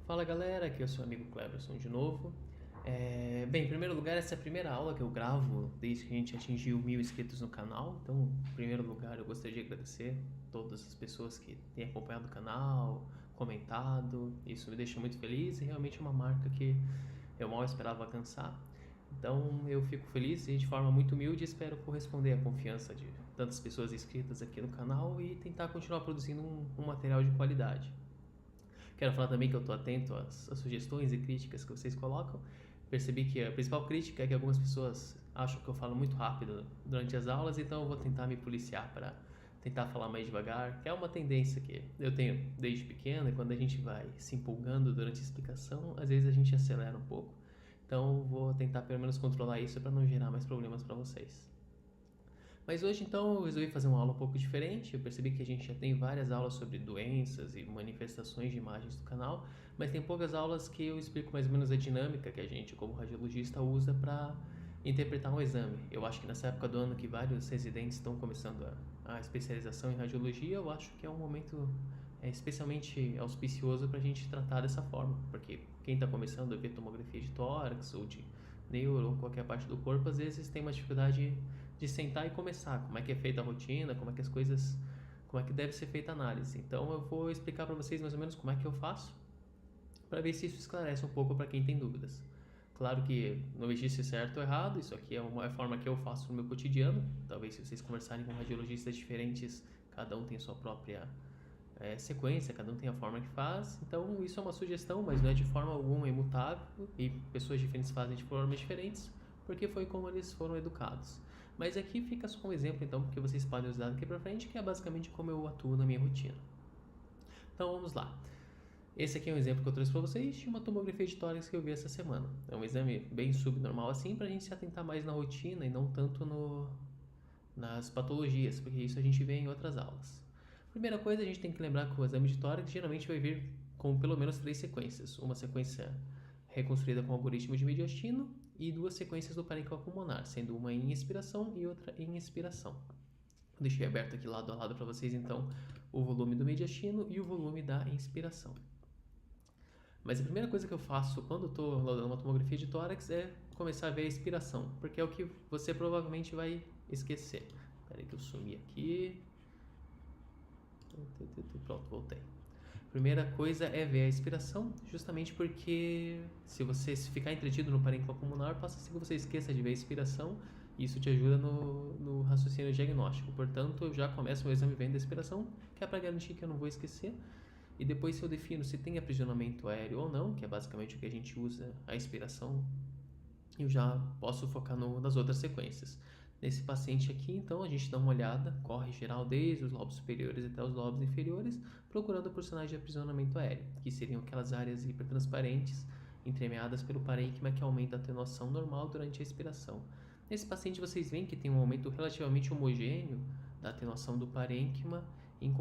Fala galera, aqui é o seu amigo Cleberson de novo. Bem, em primeiro lugar, essa é a primeira aula que eu gravo desde que a gente atingiu 1.000 inscritos no canal. Então, em primeiro lugar, eu gostaria de agradecer todas as pessoas que têm acompanhado o canal, comentado. Isso me deixa muito feliz e realmente é uma marca que eu mal esperava alcançar. Então, eu fico feliz e de forma muito humilde espero corresponder à confiança de tantas pessoas inscritas aqui no canal e tentar continuar produzindo um material de qualidade. Quero falar também que eu estou atento às sugestões e críticas que vocês colocam. Percebi que a principal crítica é que algumas pessoas acham que eu falo muito rápido durante as aulas, então eu vou tentar me policiar para tentar falar mais devagar, que é uma tendência que eu tenho desde pequeno, e quando a gente vai se empolgando durante a explicação, às vezes a gente acelera um pouco. Então vou tentar pelo menos controlar isso para não gerar mais problemas para vocês. Mas hoje então eu resolvi fazer uma aula um pouco diferente. Eu percebi que a gente já tem várias aulas sobre doenças e manifestações de imagens do canal, mas tem poucas aulas que eu explico mais ou menos a dinâmica que a gente, como radiologista, usa para interpretar um exame. Eu acho que nessa época do ano que vários residentes estão começando a especialização em radiologia, eu acho que é um momento especialmente auspicioso para a gente tratar dessa forma, porque quem está começando a ver tomografia de tórax ou de neuro ou qualquer parte do corpo, às vezes tem uma dificuldade de sentar e começar, como é que é feita a rotina, como é que as coisas, como é que deve ser feita a análise. Então eu vou explicar para vocês mais ou menos como é que eu faço, para ver se isso esclarece um pouco para quem tem dúvidas. Claro que não existe certo ou errado, isso aqui é uma forma que eu faço no meu cotidiano. Talvez se vocês conversarem com radiologistas diferentes, cada um tem a sua própria sequência, cada um tem a forma que faz. Então isso é uma sugestão, mas não é de forma alguma imutável e pessoas diferentes fazem de formas diferentes, porque foi como eles foram educados. Mas aqui fica só um exemplo então, porque vocês podem usar daqui pra frente, que é basicamente como eu atuo na minha rotina. Então vamos lá. Esse aqui é um exemplo que eu trouxe para vocês de uma tomografia de tórax que eu vi essa semana. É um exame bem subnormal assim, para a gente se atentar mais na rotina e não tanto nas patologias, porque isso a gente vê em outras aulas. Primeira coisa, a gente tem que lembrar que o exame de tórax geralmente vai vir com pelo menos 3 sequências. Uma sequência reconstruída com algoritmo de mediastino e 2 sequências do parênquima pulmonar, sendo uma em inspiração e outra em expiração. Deixei aberto aqui lado a lado para vocês então o volume do mediastino e o volume da inspiração. Mas a primeira coisa que eu faço quando estou dando uma tomografia de tórax é começar a ver a expiração, porque é o que você provavelmente vai esquecer. Espera aí que eu sumi aqui. Pronto, voltei. Primeira coisa é ver a expiração, justamente porque se você ficar entretido no parênquima pulmonar, passa a ser que você esqueça de ver a expiração e isso te ajuda no raciocínio diagnóstico. Portanto, eu já começo o exame vendo a expiração, que é para garantir que eu não vou esquecer. E depois, se eu defino se tem aprisionamento aéreo ou não, que é basicamente o que a gente usa a expiração, eu já posso focar nas outras sequências. Nesse paciente aqui, então, a gente dá uma olhada, corre geral desde os lobos superiores até os lobos inferiores, procurando por sinais de aprisionamento aéreo, que seriam aquelas áreas hipertransparentes entremeadas pelo parênquima que aumenta a atenuação normal durante a expiração. Nesse paciente, vocês veem que tem um aumento relativamente homogêneo da atenuação do parênquima em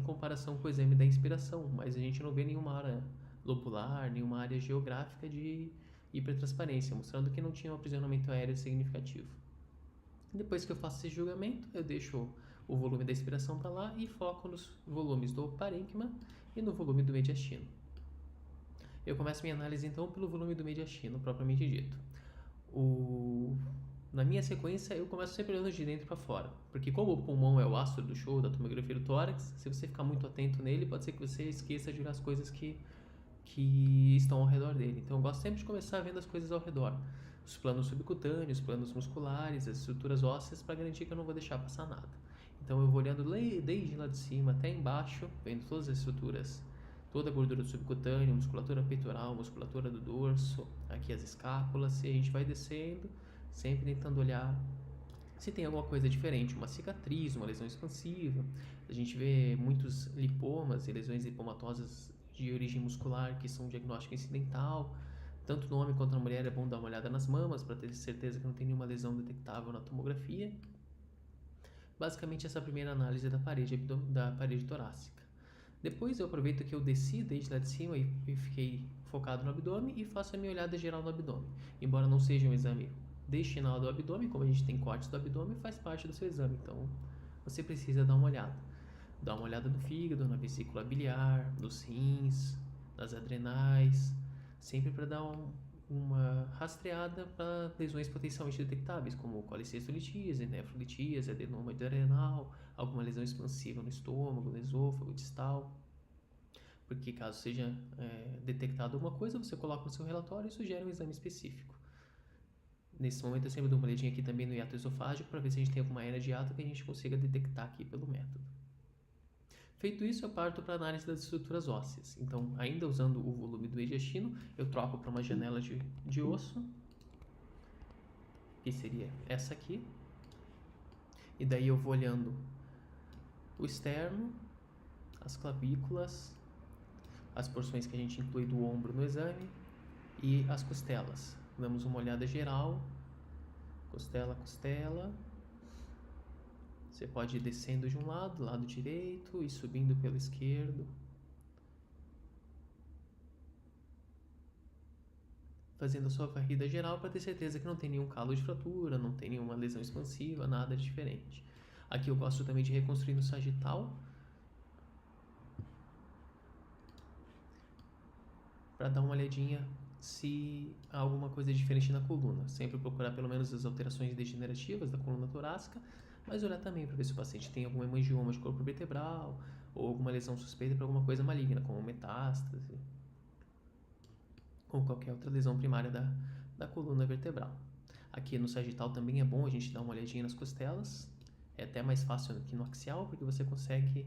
comparação com o exame da inspiração, mas a gente não vê nenhuma área lobular, nenhuma área geográfica de hipertransparência, mostrando que não tinha um aprisionamento aéreo significativo. Depois que eu faço esse julgamento, eu deixo o volume da expiração para lá e foco nos volumes do parênquima e no volume do mediastino. Eu começo minha análise então pelo volume do mediastino, propriamente dito. Na minha sequência, eu começo sempre olhando de dentro para fora, porque como o pulmão é o astro do show da tomografia do tórax, se você ficar muito atento nele, pode ser que você esqueça de olhar as coisas que estão ao redor dele. Então eu gosto sempre de começar vendo as coisas ao redor. Os planos subcutâneos, os planos musculares, as estruturas ósseas, para garantir que eu não vou deixar passar nada. Então eu vou olhando desde lá de cima até embaixo, vendo todas as estruturas, toda a gordura subcutânea, musculatura peitoral, musculatura do dorso, aqui as escápulas, e a gente vai descendo, sempre tentando olhar se tem alguma coisa diferente, uma cicatriz, uma lesão expansiva. A gente vê muitos lipomas e lesões lipomatosas de origem muscular que são diagnóstico incidental. Tanto no homem quanto na mulher é bom dar uma olhada nas mamas para ter certeza que não tem nenhuma lesão detectável na tomografia. Basicamente essa é a primeira análise da parede torácica. Depois eu aproveito que eu desci desde lá de cima e fiquei focado no abdômen e faço a minha olhada geral no abdômen. Embora não seja um exame destinado ao abdômen, como a gente tem cortes do abdômen, faz parte do seu exame, então você precisa dar uma olhada. Dá uma olhada no fígado, na vesícula biliar, nos rins, nas adrenais, sempre para dar uma rastreada para lesões potencialmente detectáveis, como colicistolitíase, nefrolitíase, adenoma adrenal, alguma lesão expansiva no estômago, no esôfago, distal. Porque caso seja detectado alguma coisa, você coloca no seu relatório e sugere um exame específico. Nesse momento eu sempre dou uma olhadinha aqui também no hiato esofágico para ver se a gente tem alguma hernia de hiato que a gente consiga detectar aqui pelo método. Feito isso, eu parto para a análise das estruturas ósseas. Então, ainda usando o volume do mediastino, eu troco para uma janela de osso, que seria essa aqui. E daí eu vou olhando o externo, as clavículas, as porções que a gente inclui do ombro no exame e as costelas. Damos uma olhada geral, costela a costela. Você pode ir descendo de um lado direito, e subindo pelo esquerdo. Fazendo a sua varrida geral para ter certeza que não tem nenhum calo de fratura, não tem nenhuma lesão expansiva, nada diferente. Aqui eu gosto também de reconstruir no sagital, para dar uma olhadinha se há alguma coisa diferente na coluna. Sempre procurar pelo menos as alterações degenerativas da coluna torácica, mas olhar também para ver se o paciente tem algum hemangioma de corpo vertebral ou alguma lesão suspeita para alguma coisa maligna, como metástase ou qualquer outra lesão primária da coluna vertebral. Aqui no sagital também é bom a gente dar uma olhadinha nas costelas. É até mais fácil que no axial, porque você consegue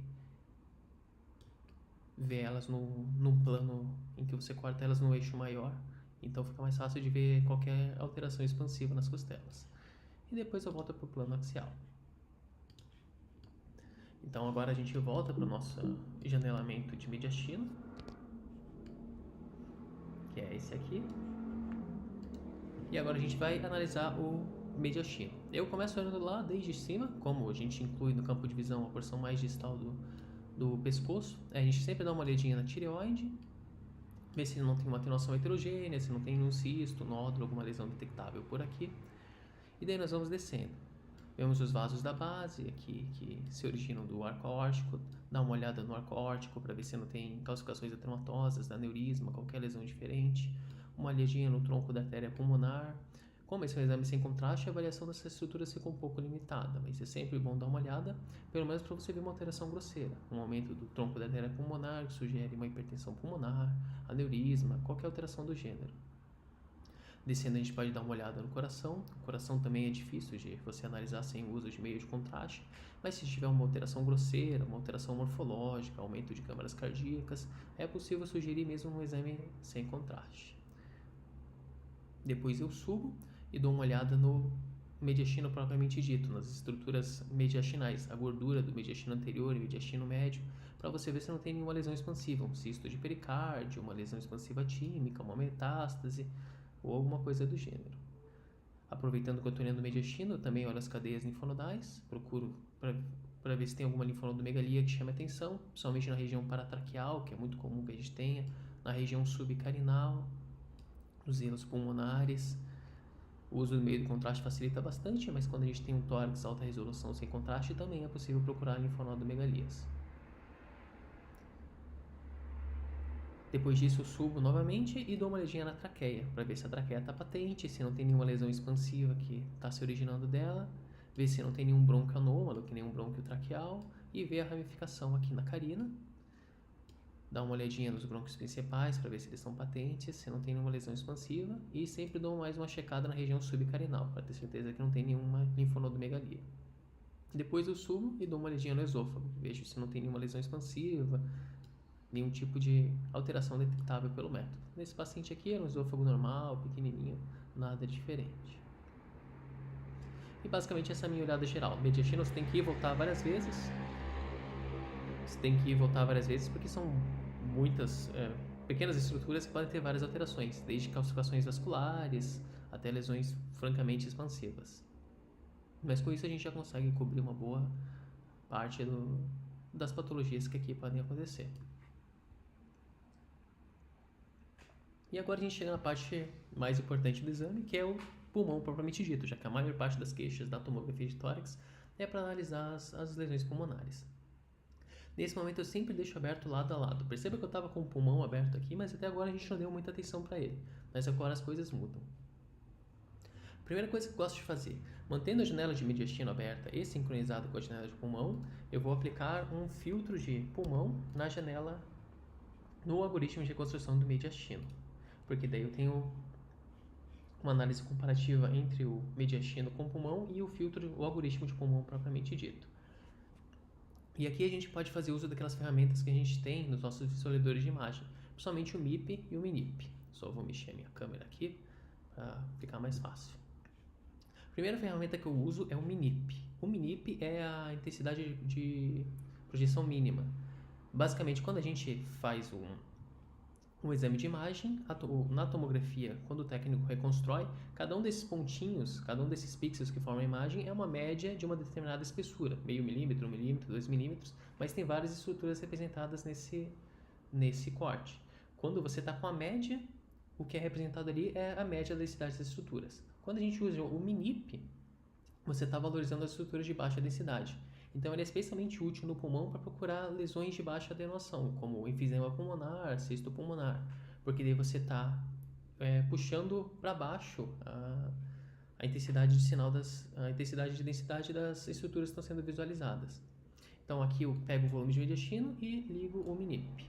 ver elas num plano em que você corta elas no eixo maior. Então fica mais fácil de ver qualquer alteração expansiva nas costelas. E depois eu volto para o plano axial. Então agora a gente volta para o nosso janelamento de mediastino, que é esse aqui. E agora a gente vai analisar o mediastino. Eu começo olhando lá desde cima, como a gente inclui no campo de visão a porção mais distal do pescoço. A gente sempre dá uma olhadinha na tireoide, ver se não tem uma atenuação heterogênea, se não tem nenhum cisto, nódulo, alguma lesão detectável por aqui. E daí nós vamos descendo. Vemos os vasos da base aqui que se originam do arco aórtico. Dá uma olhada no arco aórtico para ver se não tem calcificações atenuatosas, aneurisma, qualquer lesão diferente. Uma olhadinha no tronco da artéria pulmonar. Como esse é um exame sem contraste, a avaliação dessas estruturas fica um pouco limitada, mas é sempre bom dar uma olhada, pelo menos para você ver uma alteração grosseira, um aumento do tronco da artéria pulmonar, que sugere uma hipertensão pulmonar, aneurisma, qualquer alteração do gênero. Descendo, a gente pode dar uma olhada no coração. O coração também é difícil de você analisar sem o uso de meio de contraste, mas se tiver uma alteração grosseira, uma alteração morfológica, aumento de câmaras cardíacas, é possível sugerir mesmo um exame sem contraste. Depois eu subo e dou uma olhada no mediastino propriamente dito, nas estruturas mediastinais, a gordura do mediastino anterior e mediastino médio, para você ver se não tem nenhuma lesão expansiva, um cisto de pericárdio, uma lesão expansiva tímica, uma metástase ou alguma coisa do gênero. Aproveitando que eu estou olhando o mediastino, eu também olho as cadeias linfonodais, procuro para ver se tem alguma linfonodomegalia que chame atenção, principalmente na região paratraqueal, que é muito comum que a gente tenha, na região subcarinal, nos hilos pulmonares. O uso do meio de contraste facilita bastante, mas quando a gente tem um tórax alta resolução sem contraste, também é possível procurar linfonodomegalias. Depois disso eu subo novamente e dou uma olhadinha na traqueia, para ver se a traqueia está patente, se não tem nenhuma lesão expansiva que está se originando dela, ver se não tem nenhum brônquio anômalo, que nem um brônquio traqueal, e ver a ramificação aqui na carina. Dá uma olhadinha nos brônquios principais para ver se eles estão patentes, se não tem nenhuma lesão expansiva, e sempre dou mais uma checada na região subcarinal, para ter certeza que não tem nenhuma linfonodomegalia. Depois eu subo e dou uma olhadinha no esôfago, vejo se não tem nenhuma lesão expansiva, nenhum tipo de alteração detectável pelo método. Nesse paciente aqui era um esôfago normal, pequenininho, nada diferente. E basicamente essa é a minha olhada geral. Mediastino você tem que ir e voltar várias vezes. Você tem que ir e voltar várias vezes porque são muitas pequenas estruturas que podem ter várias alterações, desde calcificações vasculares até lesões francamente expansivas. Mas com isso a gente já consegue cobrir uma boa parte das patologias que aqui podem acontecer. E agora a gente chega na parte mais importante do exame, que é o pulmão propriamente dito, já que a maior parte das queixas da tomografia de tórax é para analisar as lesões pulmonares. Nesse momento eu sempre deixo aberto lado a lado. Perceba que eu estava com o pulmão aberto aqui, mas até agora a gente não deu muita atenção para ele. Mas agora as coisas mudam. Primeira coisa que eu gosto de fazer, mantendo a janela de mediastino aberta e sincronizada com a janela de pulmão, eu vou aplicar um filtro de pulmão na janela, no algoritmo de reconstrução do mediastino. Porque daí eu tenho uma análise comparativa entre o mediastino com o pulmão e o filtro, o algoritmo de pulmão propriamente dito. E aqui a gente pode fazer uso daquelas ferramentas que a gente tem nos nossos visualizadores de imagem, principalmente o MIP e o MINIP. Só vou mexer a minha câmera aqui para ficar mais fácil. A primeira ferramenta que eu uso é o MINIP. O MINIP é a intensidade de projeção mínima. Basicamente, quando a gente faz um exame de imagem, na tomografia, quando o técnico reconstrói, cada um desses pontinhos, cada um desses pixels que formam a imagem é uma média de uma determinada espessura, meio milímetro, 1 milímetro, 2 milímetros, mas tem várias estruturas representadas nesse corte. Quando você está com a média, o que é representado ali é a média da densidade das estruturas. Quando a gente usa o MINIP, você está valorizando as estruturas de baixa densidade. Então, ele é especialmente útil no pulmão para procurar lesões de baixa atenuação, como enfisema pulmonar, cisto pulmonar, porque daí você está puxando para baixo a intensidade de sinal a intensidade de densidade das estruturas que estão sendo visualizadas. Então, aqui eu pego o volume de mediastino e ligo o MINIP.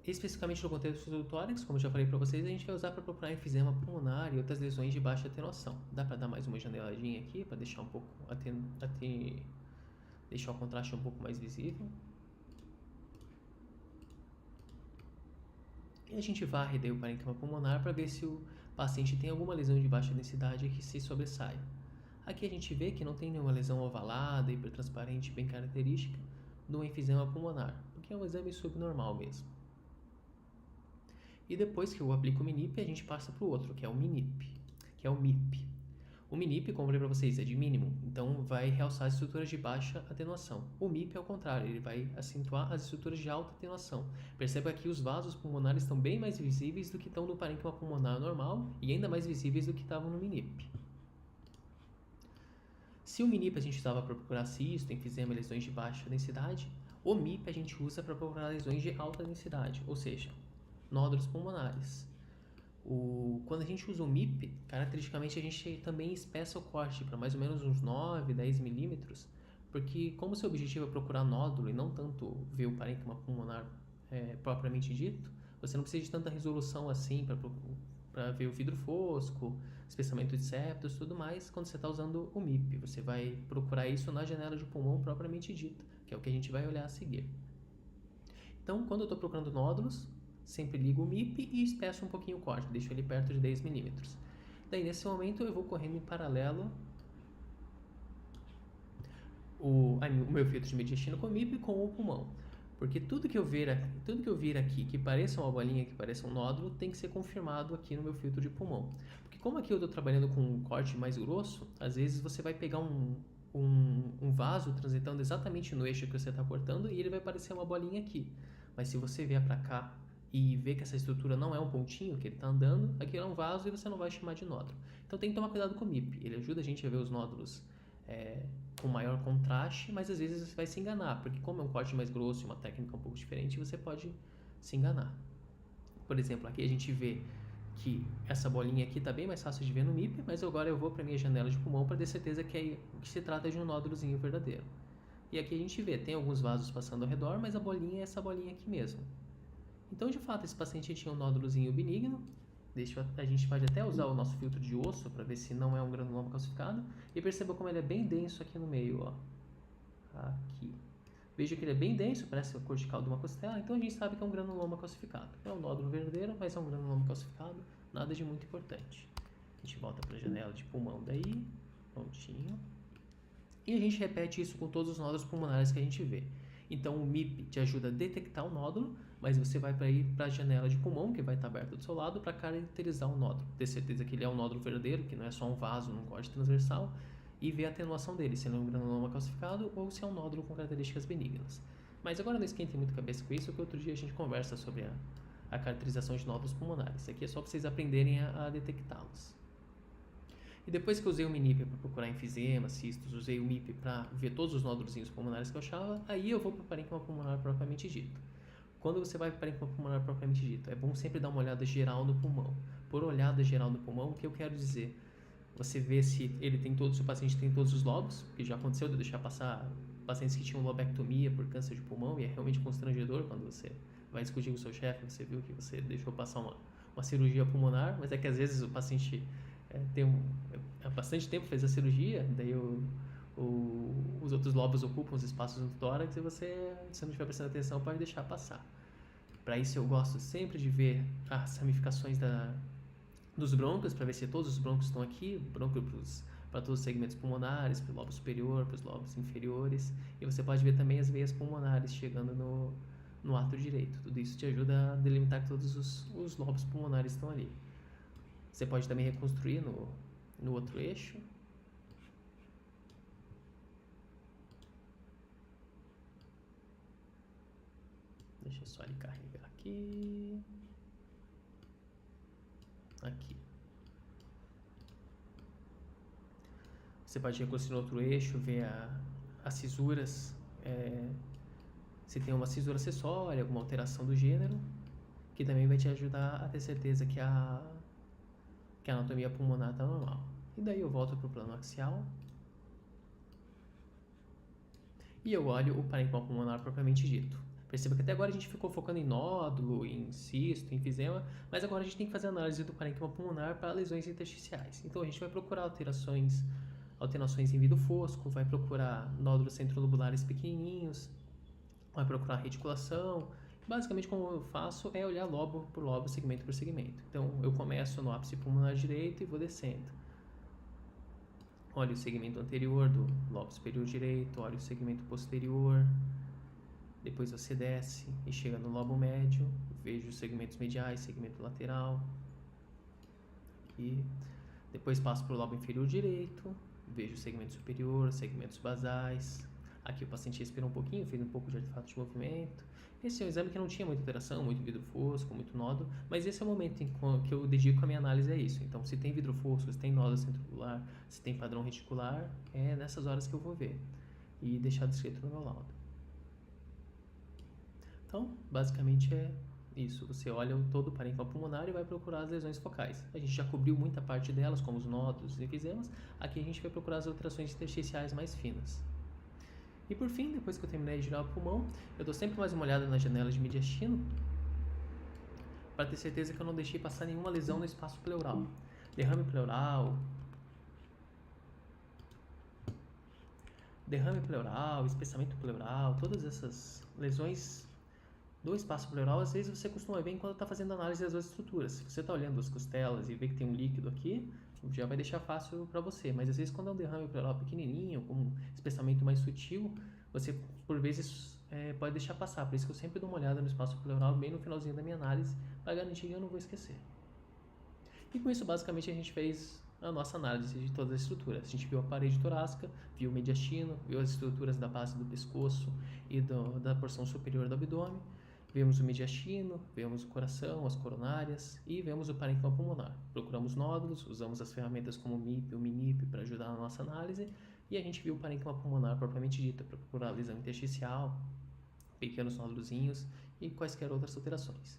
Especificamente no contexto do tórax, como eu já falei para vocês, a gente vai usar para procurar enfisema pulmonar e outras lesões de baixa atenuação. Dá para dar mais uma janeladinha aqui para deixar um pouco deixar o contraste um pouco mais visível. E a gente varre daí o parênquima pulmonar para ver se o paciente tem alguma lesão de baixa densidade que se sobressai. Aqui a gente vê que não tem nenhuma lesão ovalada, hipertransparente, bem característica do enfisema pulmonar, porque é um exame subnormal mesmo. E depois que eu aplico o MINIP, a gente passa para o outro, que é o MINIP, que é o MIP. O MINIP, como eu falei para vocês, é de mínimo, então vai realçar as estruturas de baixa atenuação. O MIP é o contrário, ele vai acentuar as estruturas de alta atenuação. Perceba que os vasos pulmonares estão bem mais visíveis do que estão no parênquima pulmonar normal e ainda mais visíveis do que estavam no MINIP. Se o MINIP a gente usava para procurar cisto, enfisema e lesões de baixa densidade, o MIP a gente usa para procurar lesões de alta densidade, ou seja, nódulos pulmonares. Quando a gente usa o MIP, caracteristicamente a gente também espessa o corte para mais ou menos uns 9, 10 milímetros, porque como seu objetivo é procurar nódulo e não tanto ver o parênquima pulmonar propriamente dito, você não precisa de tanta resolução assim para ver o vidro fosco, espessamento de septos e tudo mais quando você está usando o MIP. Você vai procurar isso na janela de pulmão propriamente dita, que é o que a gente vai olhar a seguir. Então, quando eu estou procurando nódulos, sempre ligo o MIP e espesso um pouquinho o corte, deixo ele perto de 10 milímetros. Daí, nesse momento, eu vou correndo em paralelo o meu filtro de mediastino com o MIP com o pulmão. Porque tudo que eu vir aqui que pareça uma bolinha, que pareça um nódulo, tem que ser confirmado aqui no meu filtro de pulmão. Porque como aqui eu estou trabalhando com um corte mais grosso, às vezes você vai pegar um vaso transitando exatamente no eixo que você está cortando e ele vai parecer uma bolinha aqui. Mas se você vier para cá e ver que essa estrutura não é um pontinho que ele está andando, aqui é um vaso e você não vai chamar de nódulo. Então tem que tomar cuidado com o MIP, ele ajuda a gente a ver os nódulos com maior contraste, mas às vezes você vai se enganar, porque como é um corte mais grosso e uma técnica um pouco diferente, você pode se enganar. Por exemplo, aqui a gente vê que essa bolinha aqui está bem mais fácil de ver no MIP, mas agora eu vou para a minha janela de pulmão para ter certeza que se trata de um nódulozinho verdadeiro. E aqui a gente vê, tem alguns vasos passando ao redor, mas a bolinha é essa bolinha aqui mesmo. Então, de fato, esse paciente tinha um nódulozinho benigno. A gente pode até usar o nosso filtro de osso para ver se não é um granuloma calcificado. E perceba como ele é bem denso aqui no meio, ó. Aqui. Veja que ele é bem denso, parece a cortical de uma costela. Então, a gente sabe que é um granuloma calcificado. É um nódulo verdadeiro, mas é um granuloma calcificado. Nada de muito importante. A gente volta para a janela de pulmão daí. Prontinho. E a gente repete isso com todos os nódulos pulmonares que a gente vê. Então, o MIP te ajuda a detectar o nódulo, mas você vai para a janela de pulmão, que vai estar aberta do seu lado, para caracterizar o nódulo. Ter certeza que ele é um nódulo verdadeiro, que não é só um vaso num corte transversal, e ver a atenuação dele, se ele é um granuloma calcificado ou se é um nódulo com características benignas. Mas agora não esquentem muito a cabeça com isso, que outro dia a gente conversa sobre a caracterização de nódulos pulmonares. Aqui é só para vocês aprenderem a detectá-los. E depois que eu usei o MINIP para procurar enfisema, cistos, usei o MIP para ver todos os nódulos pulmonares que eu achava, aí eu vou para o parênquima pulmonar propriamente dito. Quando você vai para o parênquima pulmonar propriamente dito, é bom sempre dar uma olhada geral no pulmão. Por olhada geral no pulmão, o que eu quero dizer? Você vê se ele tem todos, se o paciente tem todos os lobos, porque já aconteceu de eu deixar passar pacientes que tinham lobectomia por câncer de pulmão, e é realmente constrangedor quando você vai discutir com o seu chefe, você viu que você deixou passar uma cirurgia pulmonar, mas é que às vezes o paciente há bastante tempo fez a cirurgia, daí os outros lobos ocupam os espaços no tórax e você, se não estiver prestando atenção, pode deixar passar. Para isso eu gosto sempre de ver as ramificações dos brônquios, para ver se todos os brônquios estão aqui, brônquios para todos os segmentos pulmonares, para o lobo superior, para os lobos inferiores, e você pode ver também as veias pulmonares chegando no ato direito. Tudo isso te ajuda a delimitar que todos os lobos pulmonares estão ali. Você pode também reconstruir no outro eixo. Deixa eu só ele carregar aqui. Aqui. Você pode reconstruir no outro eixo, ver as cisuras, se tem uma cisura acessória, alguma alteração do gênero, que também vai te ajudar a ter certeza que a anatomia pulmonar está normal. E daí eu volto para o plano axial e eu olho o parênquima pulmonar propriamente dito. Perceba que até agora a gente ficou focando em nódulo, em cisto, em enfisema, mas agora a gente tem que fazer análise do parênquima pulmonar para lesões intersticiais. Então a gente vai procurar alterações em vidro fosco, vai procurar nódulos centrolobulares pequenininhos, vai procurar reticulação. Basicamente, como eu faço é olhar lobo por lobo, segmento por segmento. Então, eu começo no ápice pulmonar direito e vou descendo. Olho o segmento anterior do lobo superior direito, olho o segmento posterior. Depois você desce e chega no lobo médio, vejo os segmentos mediais, segmento lateral. Aqui. Depois passo para o lobo inferior direito, vejo o segmento superior, segmentos basais. Aqui o paciente respirou um pouquinho, fez um pouco de artefato de movimento. Esse é um exame que não tinha muita alteração, muito vidro fosco, muito nódulo, mas esse é o momento em que eu dedico a minha análise a isso. Então, se tem vidro fosco, se tem nódulo centrobular, se tem padrão reticular, é nessas horas que eu vou ver e deixar descrito no meu laudo. Então, basicamente é isso. Você olha todo o parênquima pulmonar e vai procurar as lesões focais. A gente já cobriu muita parte delas, como os nódulos e enfisemas. Aqui a gente vai procurar as alterações intersticiais mais finas. E por fim, depois que eu terminei de girar o pulmão, eu dou sempre mais uma olhada na janela de mediastino para ter certeza que eu não deixei passar nenhuma lesão no espaço pleural. Derrame pleural, espessamento pleural, todas essas lesões do espaço pleural, às vezes você costuma ver quando está fazendo análise das duas estruturas. Se você está olhando as costelas e vê que tem um líquido aqui, já vai deixar fácil para você, mas às vezes quando é um derrame pleural pequenininho, com um espessamento mais sutil, você por vezes pode deixar passar. Por isso que eu sempre dou uma olhada no espaço pleural bem no finalzinho da minha análise, para garantir que eu não vou esquecer. E com isso, basicamente, a gente fez a nossa análise de todas as estruturas. A gente viu a parede torácica, viu o mediastino, viu as estruturas da base do pescoço e da porção superior do abdômen. Vemos o mediastino, vemos o coração, as coronárias e vemos o parênquima pulmonar. Procuramos nódulos, usamos as ferramentas como o MIP e o MINIP para ajudar na nossa análise e a gente viu o parênquima pulmonar propriamente dito para procurar lesão intersticial, pequenos nódulozinhos e quaisquer outras alterações.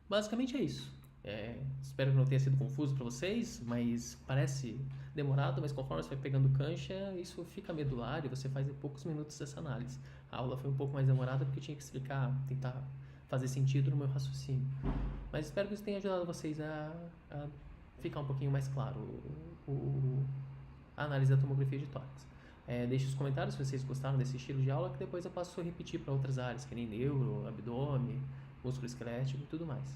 Basicamente é isso. Espero que não tenha sido confuso para vocês, mas parece demorado, mas conforme você vai pegando cancha, isso fica medular e você faz em poucos minutos essa análise. A aula foi um pouco mais demorada porque eu tinha que explicar, tentar fazer sentido no meu raciocínio. Mas espero que isso tenha ajudado vocês a ficar um pouquinho mais claro a análise da tomografia de tórax. Deixe os comentários se vocês gostaram desse estilo de aula, que depois eu posso repetir para outras áreas, que nem neuro, abdômen, músculo esquelético e tudo mais.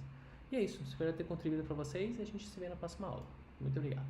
E é isso, espero ter contribuído para vocês e a gente se vê na próxima aula. Muito obrigado.